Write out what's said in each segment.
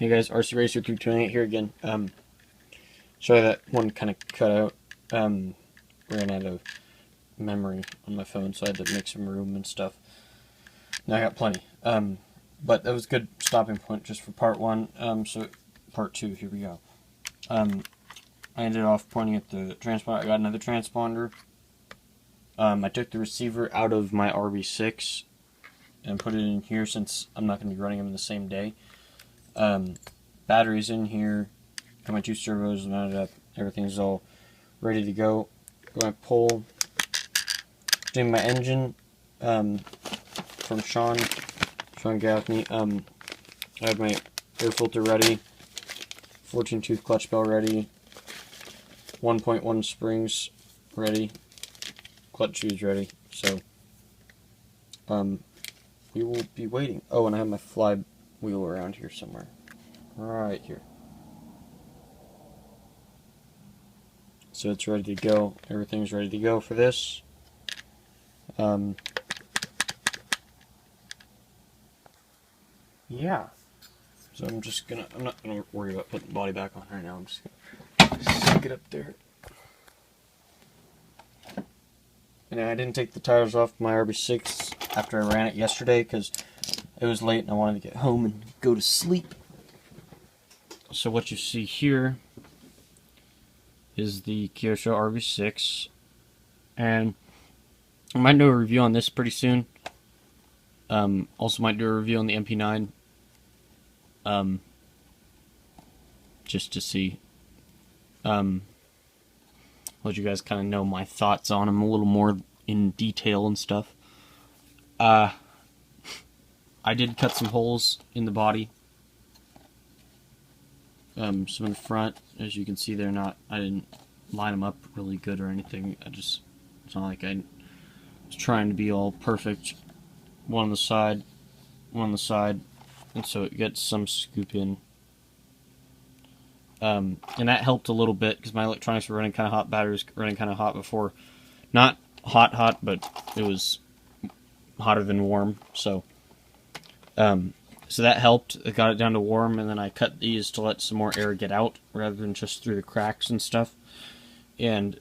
Hey guys, RC Racer 328 here again. Sorry that one kind of cut out. Ran out of memory on my phone, so I had to make some room and stuff. Now I got plenty. But that was a good stopping point just for part one. So part two, here we go. I ended off pointing at the transponder. I got another transponder. I took the receiver out of my RB6 and put it in here since I'm not going to be running them in the same day. Batteries in here, got my two servos mounted up, everything's all ready to go. Got my pole, doing my engine from Sean Gaffney. I have my air filter ready, 14 tooth clutch bell ready, 1.1 springs ready, clutch shoes ready. So we will be waiting. Oh, and I have my fly wheel around here somewhere. Right here. So it's ready to go. Everything's ready to go for this. Yeah. So I'm not gonna worry about putting the body back on right now. I'm just gonna stick it up there. And I didn't take the tires off my RB6 after I ran it yesterday because it was late and I wanted to get home and go to sleep. So what you see here is the Kyosho RB6, and I might do a review on this pretty soon. Also might do a review on the MP9, just to see, let you guys kind of know my thoughts on them a little more in detail and stuff. I did cut some holes in the body. Some in the front, as you can see, I didn't line them up really good or anything. It's not like I was trying to be all perfect. One on the side, and so it gets some scoop in. And that helped a little bit because my electronics were running kind of hot, batteries running kind of hot before. Not hot, but it was hotter than warm, so that helped. It got it down to warm, and then I cut these to let some more air get out rather than just through the cracks and stuff. And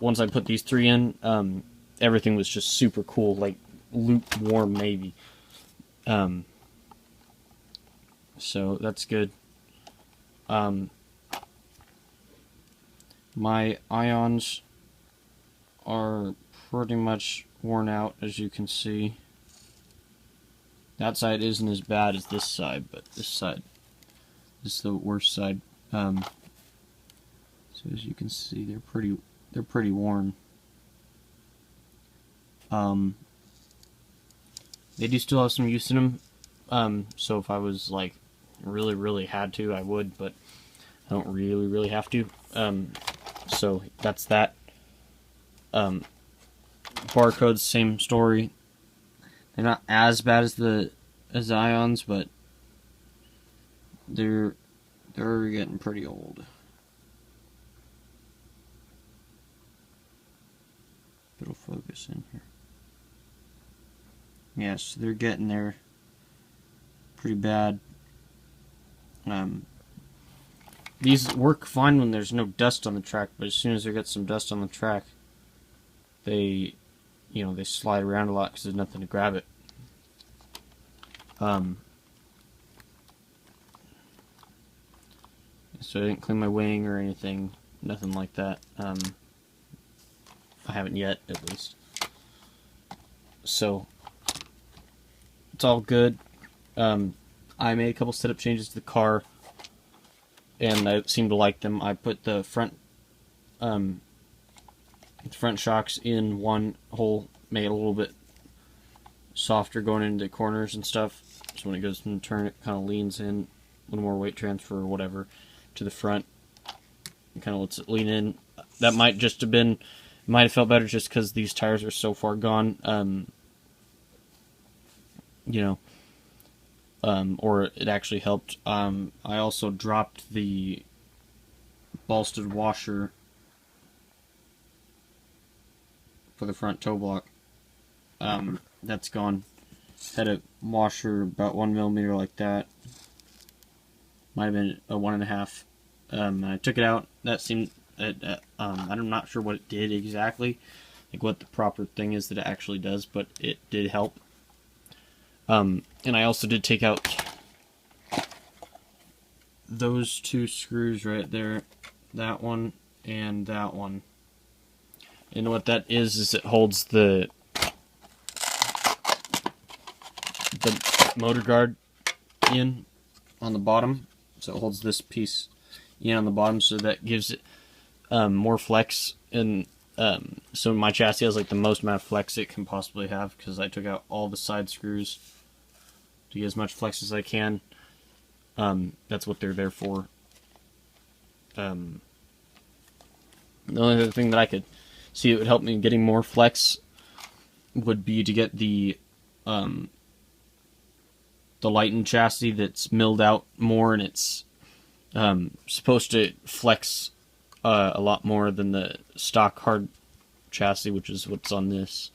once I put these three in, everything was just super cool, like lukewarm maybe. So that's good. My ions are pretty much worn out, as you can see. That side isn't as bad as this side, but this side is the worst side. So as you can see, they're pretty worn. They do still have some use in them. So if I was like really had to, I would, but I don't really have to. So that's that. Barcodes, same story. They're not as bad as the ions, but they're getting pretty old. It'll focus in here. Yes, they're getting there pretty bad. These work fine when there's no dust on the track, but as soon as there gets some dust on the track, they slide around a lot because there's nothing to grab it. So I didn't clean my wing or anything, nothing like that. I haven't yet, at least. So it's all good. I made a couple setup changes to the car, and I seem to like them. I put the front shocks in one hole, made it a little bit softer going into corners and stuff. So when it goes to turn, it kind of leans in, a little more weight transfer or whatever to the front. It kind of lets it lean in. That might have felt better just because these tires are so far gone. Or it actually helped. I also dropped the bolstered washer for the front toe block. That's gone. Had a washer about 1 millimeter like that. Might have been a 1.5. And I took it out. That seemed... I'm not sure what it did exactly, like what the proper thing is that it actually does, but it did help. And I also did take out those 2 screws right there, that one and that one. And what that is it holds the motor guard in on the bottom, so it holds this piece in on the bottom, so that gives it more flex. And so my chassis has like the most amount of flex it can possibly have, because I took out all the side screws to get as much flex as I can. That's what they're there for. The only other thing that I could see it would help me getting more flex would be to get the lightened chassis that's milled out more, and it's supposed to flex a lot more than the stock hard chassis, which is what's on this.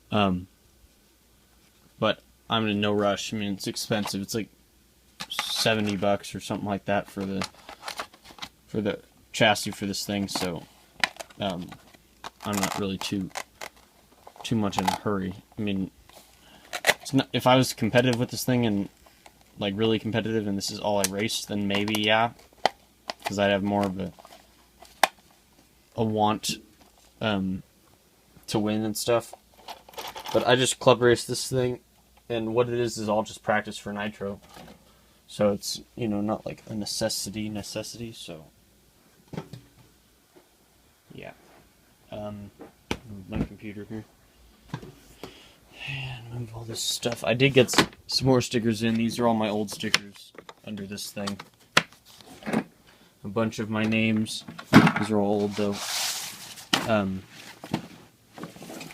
But I'm in no rush. I mean, it's expensive. It's like $70 or something like that for the chassis for this thing. So I'm not really too much in a hurry. I mean, it's not, if I was competitive with this thing and like really competitive, and this is all I race, then maybe yeah, because I'd have more of a want to win and stuff. But I just club race this thing, and what it is all just practice for nitro. So it's, you know, not like a necessity. So yeah. Move my computer here. And move all this stuff. I did get some more stickers in. These are all my old stickers under this thing. A bunch of my names. These are all old though.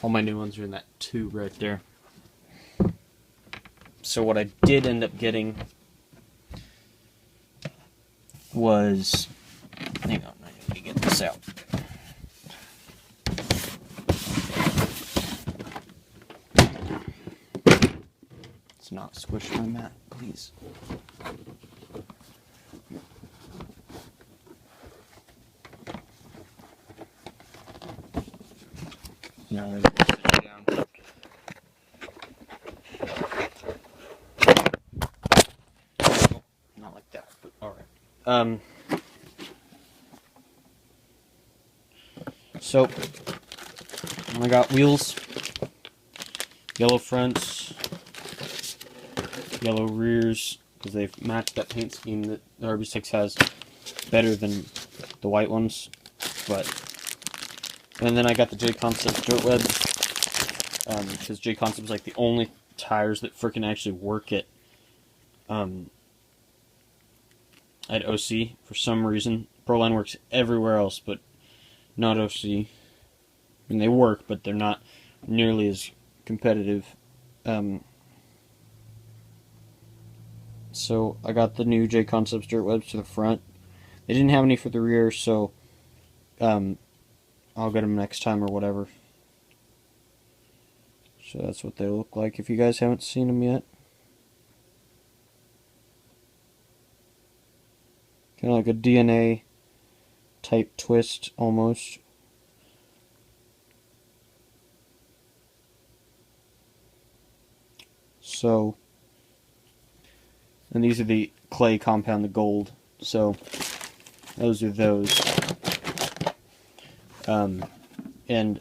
All my new ones are in that tube right there. So what I did end up getting was... Hang on, I need to get this out. Let's not squish my mat, please. No, there's it down. Oh, not like that, but alright. So, I got wheels, yellow fronts, yellow rears, because they've matched that paint scheme that the RB6 has better than the white ones. And then I got the J-Concept dirt webs, because J-Concept was like the only tires that frickin' actually work at OC for some reason. Proline works everywhere else, but not OC. I mean, they work, but they're not nearly as competitive. So I got the new J-Concepts dirt webs to the front. They didn't have any for the rear, so I'll get them next time or whatever. So that's what they look like if you guys haven't seen them yet. Kind of like a DNA type twist almost. So, and these are the clay compound, the gold. So those are those. And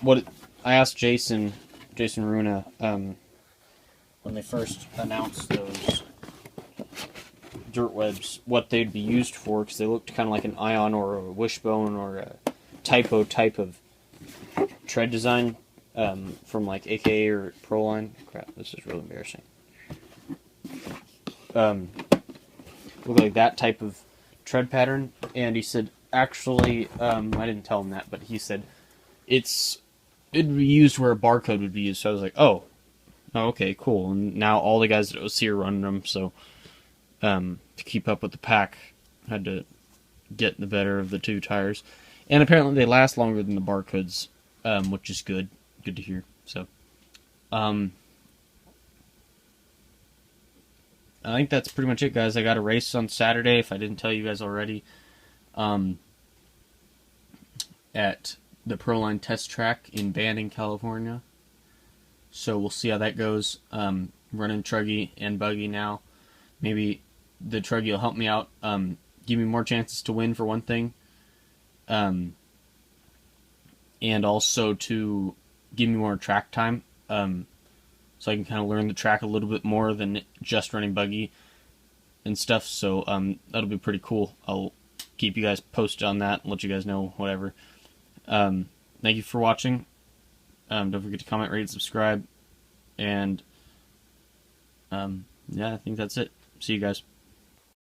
what I asked Jason Runa, when they first announced those dirt webs, what they'd be used for, because they looked kind of like an Ion or a Wishbone or a Typo type of tread design, from like AKA or Proline. Crap, this is really embarrassing. Look like that type of tread pattern, and he said, actually, I didn't tell him that, but he said it'd be used where a barcode would be used. So I was like, oh, okay, cool. And now all the guys at OC are running them, so to keep up with the pack, had to get the better of the two tires. And apparently they last longer than the barcodes, which is good. Good to hear. So, I think that's pretty much it, guys. I got a race on Saturday, if I didn't tell you guys already, at the Proline Test Track in Banning, California. So we'll see how that goes. Running truggy and buggy now. Maybe the truggy will help me out, give me more chances to win for one thing, and also to give me more track time, so I can kind of learn the track a little bit more than just running buggy and stuff. So that'll be pretty cool. I'll keep you guys posted on that and let you guys know whatever. Thank you for watching. Don't forget to comment, rate, and subscribe. And yeah, I think that's it. See you guys.